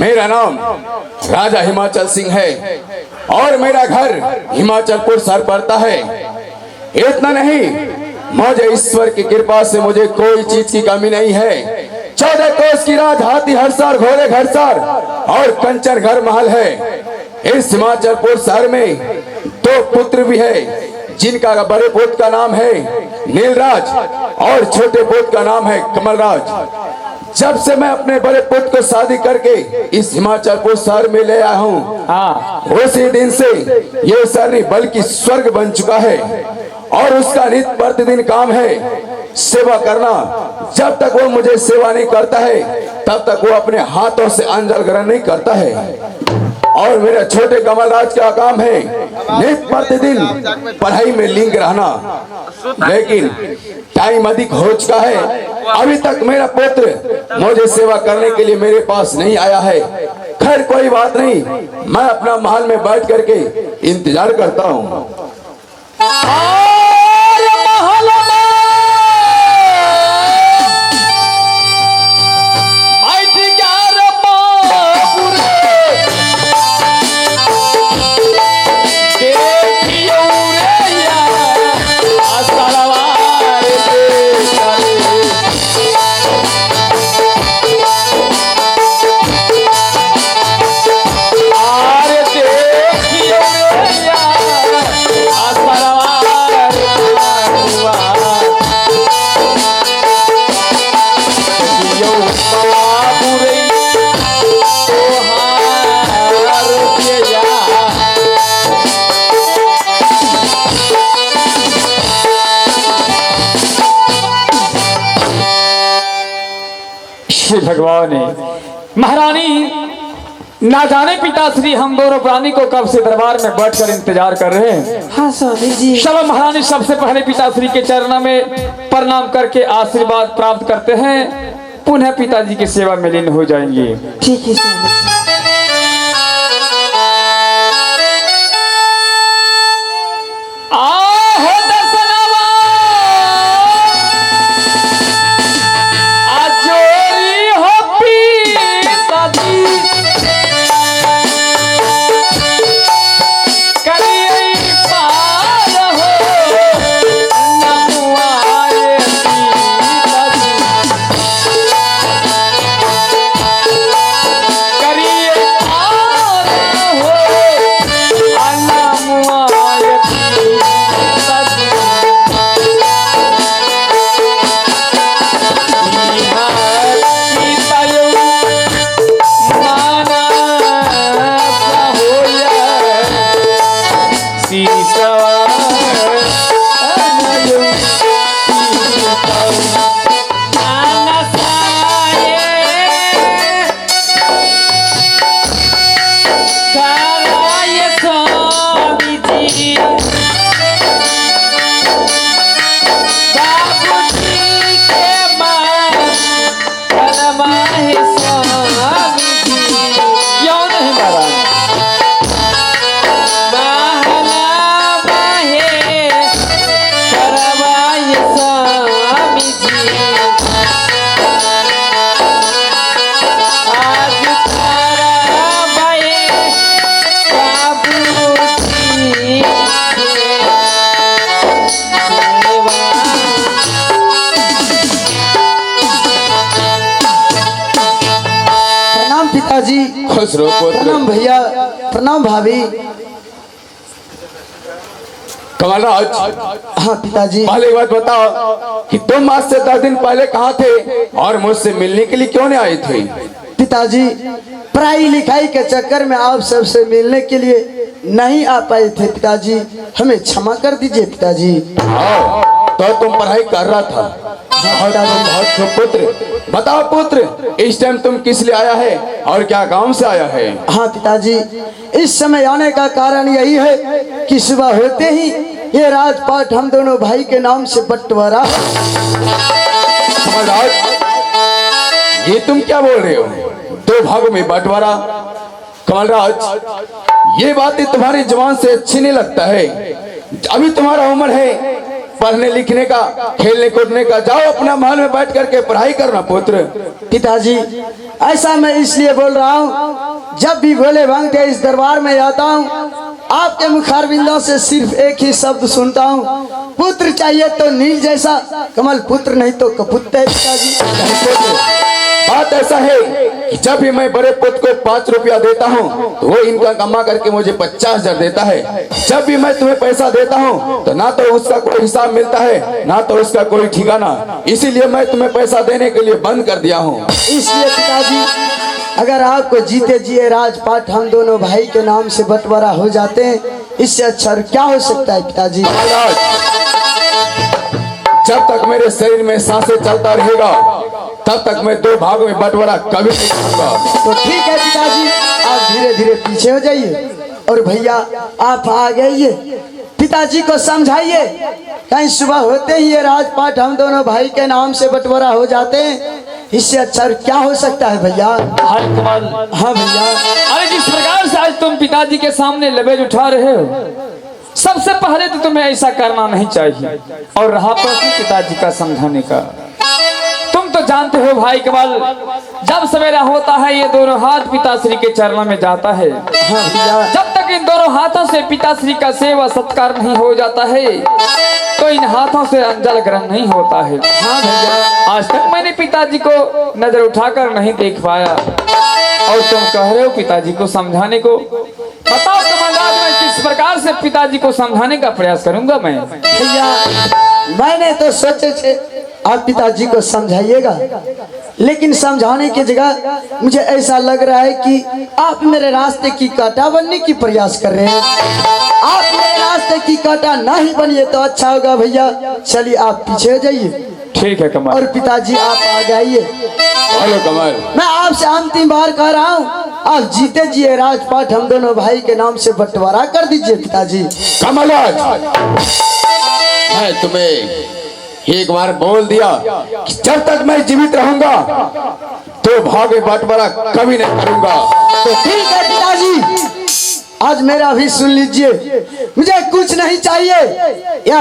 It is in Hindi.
मेरा नाम राजा हिमाचल सिंह है और मेरा घर हिमाचलपुर सर पड़ता है। इतना नहीं, मुझे ईश्वर की कृपा से मुझे कोई चीज की कमी नहीं है। 14 कोस की राज, हाथी हरसर, घोड़े घरसर और कंचन घर महल है। इस हिमाचलपुर शहर में 2 पुत्र भी है, जिनका बड़े पुत्र का नाम है नीलराज और छोटे पुत्र का नाम है कमलराज। जब से मैं अपने बड़े पुत्र को शादी करके इस हिमाचलपुर शहर में ले आया हूँ, उसी दिन से ये शहर नहीं बल्कि स्वर्ग बन चुका है। और उसका नित्य प्रतिदिन काम है सेवा करना। जब तक वो मुझे सेवा नहीं करता है, तब तक वो अपने हाथों से अन्न जल ग्रहण नहीं करता है। और मेरे छोटे कमलराज का काम है नित्य प्रतिदिन पढ़ाई में लीन रहना। लेकिन टाइम अधिक हो चुका है, अभी तक मेरा पुत्र मुझे सेवा करने के लिए मेरे पास नहीं आया है। खैर कोई बात नहीं, मैं अपना महल में बैठ करके इंतजार करता हूँ। भगवान महारानी, ना जाने पिताश्री हम दोनों प्राणी को कब से दरबार में बैठकर इंतजार कर रहे हैं। हाँ स्वामी जी। चलो महारानी, सबसे पहले पिताश्री के चरणों में प्रणाम करके आशीर्वाद प्राप्त करते हैं, पुनः पिताजी की सेवा में लीन हो जाएंगे। ठीक है स्वामी। करी पिताजी खुश रहो पुत्र। प्रणाम भैया, प्रणाम भाभी। कमलराज, हाँ पिताजी। पहले एक बात बताओ कि तुम आज से 10 दिन पहले कहाँ थे और मुझसे मिलने के लिए क्यों नहीं आए थे? पिताजी पढ़ाई लिखाई के चक्कर में आप सबसे मिलने के लिए नहीं आ पाए थे पिताजी, हमें क्षमा कर दीजिए पिताजी। तो तुम पढ़ाई कर रहा था। बहुत खूब पुत्र। बताओ पुत्र, इस टाइम तुम किस लिए आया है और क्या गांव से आया है? हाँ पिताजी, इस समय आने का कारण यही है कि सुबह होते ही ये राजपाट हम दोनों भाई के नाम से बंटवारा। कमलराज, ये तुम क्या बोल रहे हो? 2 भागों में बंटवारा? कमलराज, ये बातें तुम्हारी जुबान से अच्छी नहीं लगता है। अभी तुम्हारा उम्र है पढ़ने लिखने का, खेलने कूदने का। जाओ अपना महल में बैठ करके पढ़ाई करना पुत्र। पिताजी ऐसा मैं इसलिए बोल रहा हूँ, जब भी भोले भंग इस दरबार में आता हूँ आपके मुखारबिंदों से सिर्फ एक ही शब्द सुनता हूँ, पुत्र चाहिए तो नील जैसा, कमल पुत्र नहीं तो कपुत है। पिताजी बात ऐसा है कि जब भी मैं बड़े पुत्र को 5 रुपया देता हूँ तो वो इनका कमा करके मुझे 50,000 देता है। जब भी मैं तुम्हें पैसा देता हूँ तो ना तो उसका कोई हिसाब मिलता है ना तो उसका कोई ठिकाना। इसीलिए मैं तुम्हें पैसा देने के लिए बंद कर दिया हूँ। इसलिए पिताजी अगर आपको जीते जिए राजपाट हम दोनों भाई के नाम से बंटवारा हो जाते हैं, इससे अच्छा क्या हो सकता है पिताजी? जब तक मेरे शरीर में सांसें चलता रहेगा तब तक मैं 2 भागों में बंटवारा कभी नहीं करूंगा। तो ठीक है पिताजी, आप धीरे धीरे पीछे हो जाइए और भैया आप आ गइए, पिताजी को समझाइए कहीं सुबह होते ही ये राजपाट हम दोनों भाई के नाम से बंटवारा हो जाते हैं, इससे अच्छा क्या हो सकता है भैया? हाय कमाल। हाँ भैया। अरे जिस प्रकार से आज तुम पिताजी के सामने लबेज उठा रहे हो, सबसे पहले तो तुम्हें ऐसा करना नहीं चाहिए। और रहा प्रश्न पिताजी का समझाने का, तुम तो जानते हो भाई कमाल, जब सवेरा होता है ये दोनों हाथ पिताश्री के चरणों में जाता है। हाँ भैया। जब तक इन दोनों हाथों से पिताश्री का सेवा सत्कार नहीं हो जाता है तो इन हाथों से अंजल ग्रहण नहीं होता है। हाँ भैया। आज तक मैंने पिताजी को नजर उठाकर नहीं देख पाया और तुम कह रहे हो पिताजी को समझाने को। बताओ कमलराज, मैं किस प्रकार से पिताजी को समझाने का प्रयास करूंगा? मैं भैया मैंने तो सोचे थे आप पिताजी को समझाइएगा, लेकिन समझाने की जगह मुझे ऐसा लग रहा है कि आप मेरे रास्ते की कांटा बनने की प्रयास कर रहे हैं। आप मेरे रास्ते की कांटा नहीं बनिए तो अच्छा होगा भैया। चलिए आप पीछे हो जाइए। ठीक है कमल। और पिताजी आप आ जाइए। हेलो कमल, मैं आपसे अंतिम बार कह रहा हूँ, आप जीते जिए राजपाट हम दोनों भाई के नाम से बंटवारा कर दीजिए पिताजी। कमलराज, मैं तुम्हें एक बार बोल दिया कि जब तक मैं जीवित रहूंगा तो भाग में बंटवारा कभी नहीं करूंगा। तो ठीक है पिताजी, आज मेरा भी सुन लीजिए, मुझे कुछ नहीं चाहिए। या